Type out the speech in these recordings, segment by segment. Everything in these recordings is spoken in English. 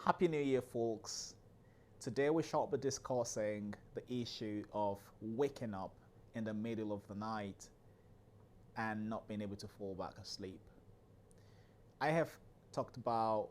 Happy New Year, folks. Today we shall be discussing the issue of waking up in the middle of the night and not being able to fall back asleep. I have talked about,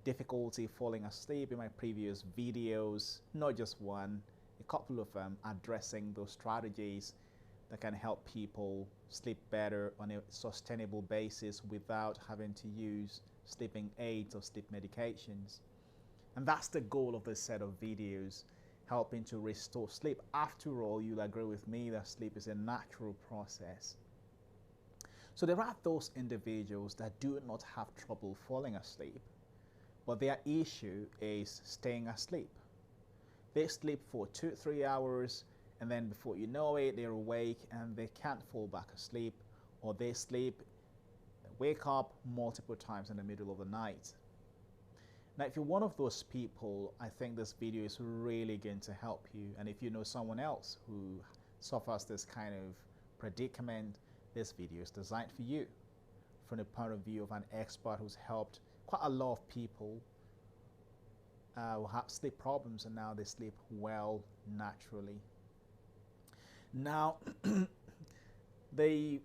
difficulty falling asleep in my previous videos, not just one, a couple of them addressing those strategies that can help people sleep better on a sustainable basis without having to use sleeping aids or sleep medications. And that's the goal of this set of videos, helping to restore sleep. After all, you'll agree with me that sleep is a natural process. So there are those individuals that do not have trouble falling asleep, but their issue is staying asleep. They sleep for 2-3 hours, and then before you know it, they're awake and they can't fall back asleep, or they sleep, wake up multiple times in the middle of the night. Now, if you're one of those people, I think this video is really going to help you. And if you know someone else who suffers this kind of predicament, this video is designed for you from the point of view of an expert who's helped quite a lot of people who have sleep problems, and now they sleep well naturally. Now, the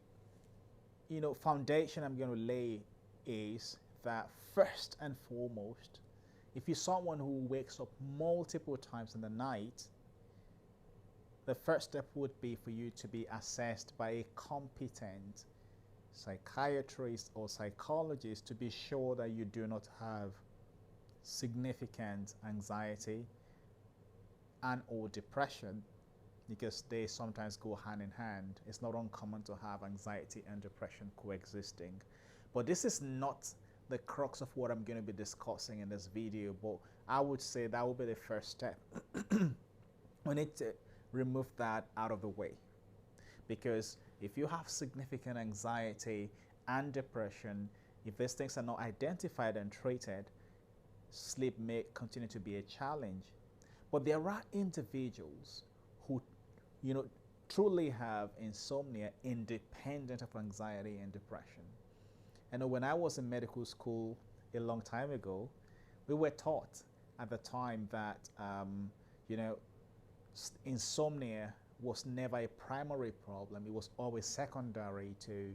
foundation I'm going to lay is that first and foremost, if you're someone who wakes up multiple times in the night, the first step would be for you to be assessed by a competent psychiatrist or psychologist to be sure that you do not have significant anxiety and or depression, because they sometimes go hand in hand. It's not uncommon to have anxiety and depression coexisting. But this is not the crux of what I'm going to be discussing in this video, but I would say that will be the first step. We need to remove that out of the way, because if you have significant anxiety and depression, if these things are not identified and treated, sleep may continue to be a challenge. But there are individuals who truly have insomnia independent of anxiety and depression. And when I was in medical school a long time ago, we were taught at the time that insomnia was never a primary problem. It was always secondary to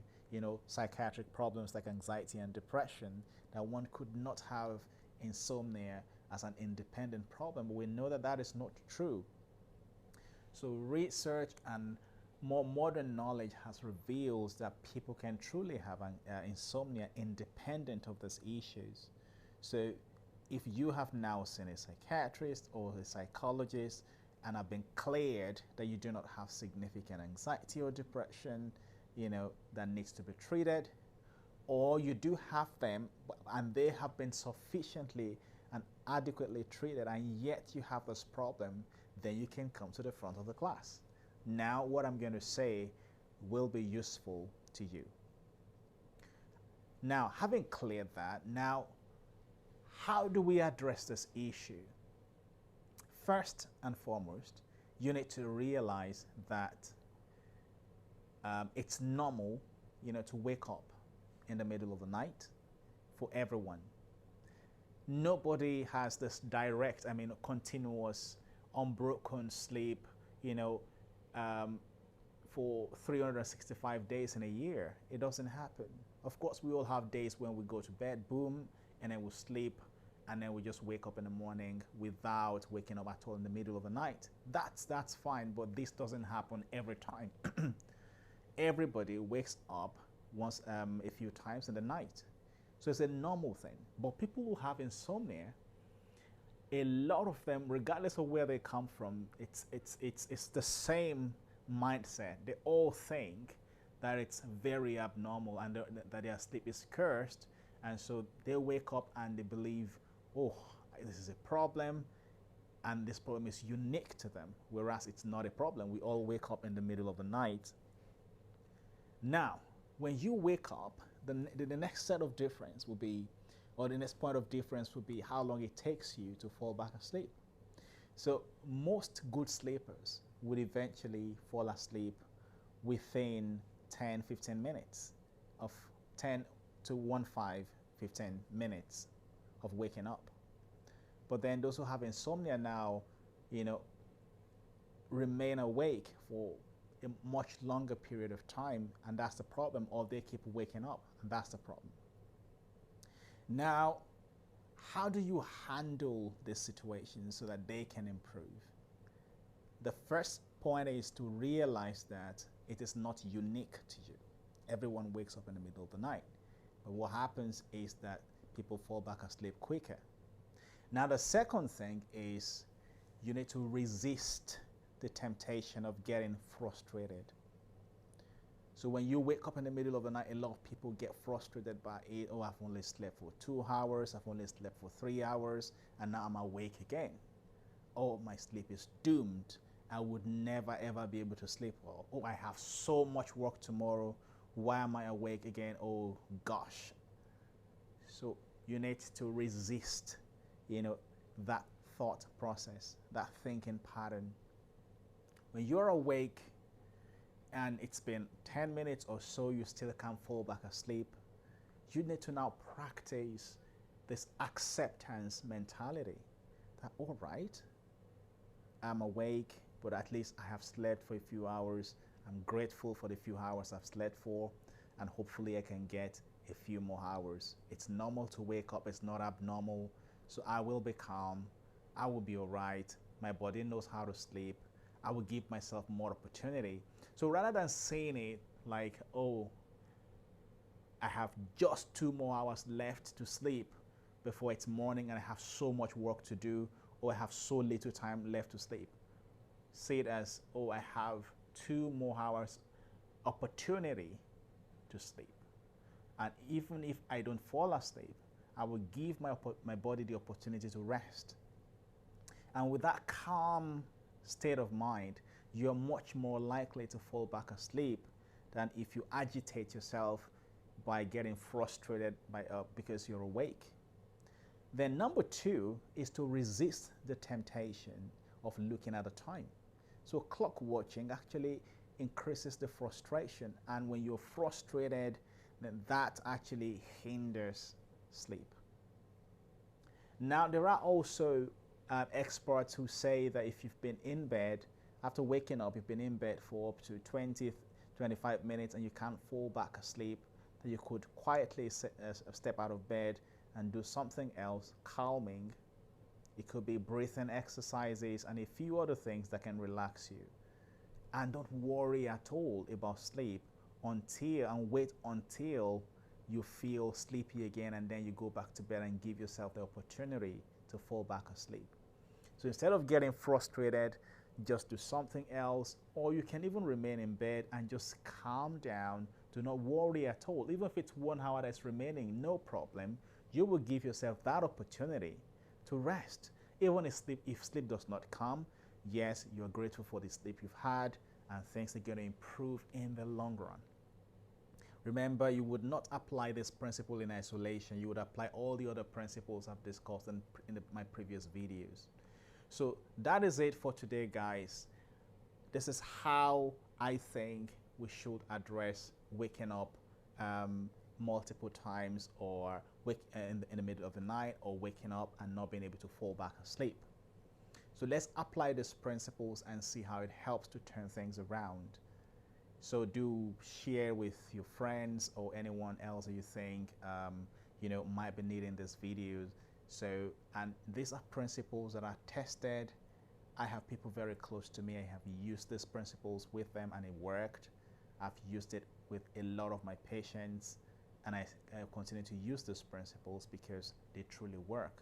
psychiatric problems like anxiety and depression, that one could not have insomnia as an independent problem. But we know that that is not true. So research and more modern knowledge has revealed that people can truly have insomnia independent of these issues. So if you have now seen a psychiatrist or a psychologist and have been cleared that you do not have significant anxiety or depression, that needs to be treated, or you do have them and they have been sufficiently and adequately treated, and yet you have this problem, then you can come to the front of the class. Now, what I'm going to say will be useful to you. Now, having cleared that, now, how do we address this issue? First and foremost, you need to realize that it's normal, to wake up in the middle of the night for everyone. Nobody has this direct, continuous, unbroken sleep, for 365 days in a year. It doesn't happen. Of course, we all have days when we go to bed, boom, and then we sleep, and then we just wake up in the morning without waking up at all in the middle of the night. That's fine, but this doesn't happen every time. Everybody wakes up once a few times in the night. So it's a normal thing. But people who have insomnia, a lot of them, regardless of where they come from, it's the same mindset. They all think that it's very abnormal and that their sleep is cursed, and so they wake up and they believe, oh, this is a problem, and this problem is unique to them, whereas it's not a problem. We all wake up in the middle of the night. Now, when you wake up, the next set of difference will be, or the next point of difference would be how long it takes you to fall back asleep. So most good sleepers would eventually fall asleep within 10-15 minutes of 10 to 15 minutes of waking up. But then those who have insomnia now, you know, remain awake for a much longer period of time, and that's the problem, or they keep waking up, and that's the problem. Now, how do you handle this situation so that they can improve? The first point is to realize that it is not unique to you. Everyone wakes up in the middle of the night. But what happens is that people fall back asleep quicker. Now, the second thing is you need to resist the temptation of getting frustrated. So when you wake up in the middle of the night, a lot of people get frustrated by it. Oh, I've only slept for 2 hours, I've only slept for 3 hours, and now I'm awake again. Oh, my sleep is doomed. I would never ever be able to sleep well. Oh, I have so much work tomorrow. Why am I awake again? Oh gosh. So you need to resist, that thought process, that thinking pattern. When you're awake and it's been 10 minutes or so, you still can't fall back asleep, you need to now practice this acceptance mentality. That, all right, I'm awake, but at least I have slept for a few hours. I'm grateful for the few hours I've slept for, and hopefully I can get a few more hours. It's normal to wake up, it's not abnormal. So I will be calm, I will be all right. My body knows how to sleep. I will give myself more opportunity. So rather than saying it like, oh, I have just 2 more hours left to sleep before it's morning and I have so much work to do, or I have so little time left to sleep, say it as, oh, I have 2 more hours opportunity to sleep. And even if I don't fall asleep, I will give my body the opportunity to rest. And with that calm state of mind, you're much more likely to fall back asleep than if you agitate yourself by getting frustrated because you're awake. Then number 2 is to resist the temptation of looking at the time. So clock watching actually increases the frustration, and when you're frustrated, then that actually hinders sleep. Now, there are also experts who say that if you've been in bed, after waking up, you've been in bed for up to 20, 25 minutes and you can't fall back asleep, that you could quietly step out of bed and do something else calming. It could be breathing exercises and a few other things that can relax you. And don't worry at all about sleep wait until you feel sleepy again, and then you go back to bed and give yourself the opportunity to fall back asleep. So instead of getting frustrated, just do something else, or you can even remain in bed and just calm down. Do not worry at all. Even if it's 1 hour that's remaining, no problem. You will give yourself that opportunity to rest. Even if sleep does not come, yes, you're grateful for the sleep you've had, and things are going to improve in the long run. Remember, you would not apply this principle in isolation. You would apply all the other principles I've discussed in my previous videos. So that is it for today, guys. This is how I think we should address waking up multiple times, or in the middle of the night, or waking up and not being able to fall back asleep. So let's apply these principles and see how it helps to turn things around. So do share with your friends or anyone else that you think might be needing this video. So, and these are principles that are tested. I have people very close to me. I have used these principles with them and it worked. I've used it with a lot of my patients, and I continue to use these principles because they truly work.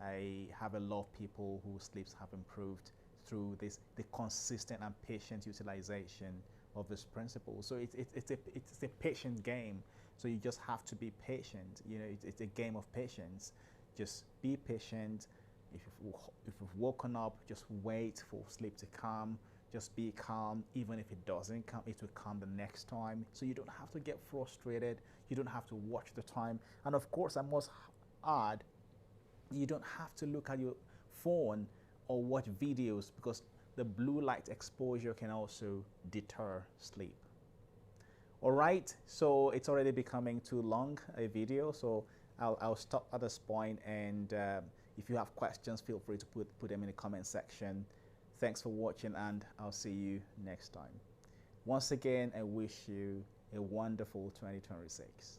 I have a lot of people whose sleeps have improved through the consistent and patient utilization of this principle. So it's a patient game. So you just have to be patient. It's a game of patience. Just be patient. If you've woken up, just wait for sleep to come. Just be calm. Even if it doesn't come, it will come the next time. So you don't have to get frustrated. You don't have to watch the time. And of course, I must add, you don't have to look at your phone or watch videos, because the blue light exposure can also deter sleep. All right, so it's already becoming too long a video, so I'll stop at this point, and If you have questions, feel free to put them in the comment section. Thanks for watching, and I'll see you next time. Once again, I wish you a wonderful 2026.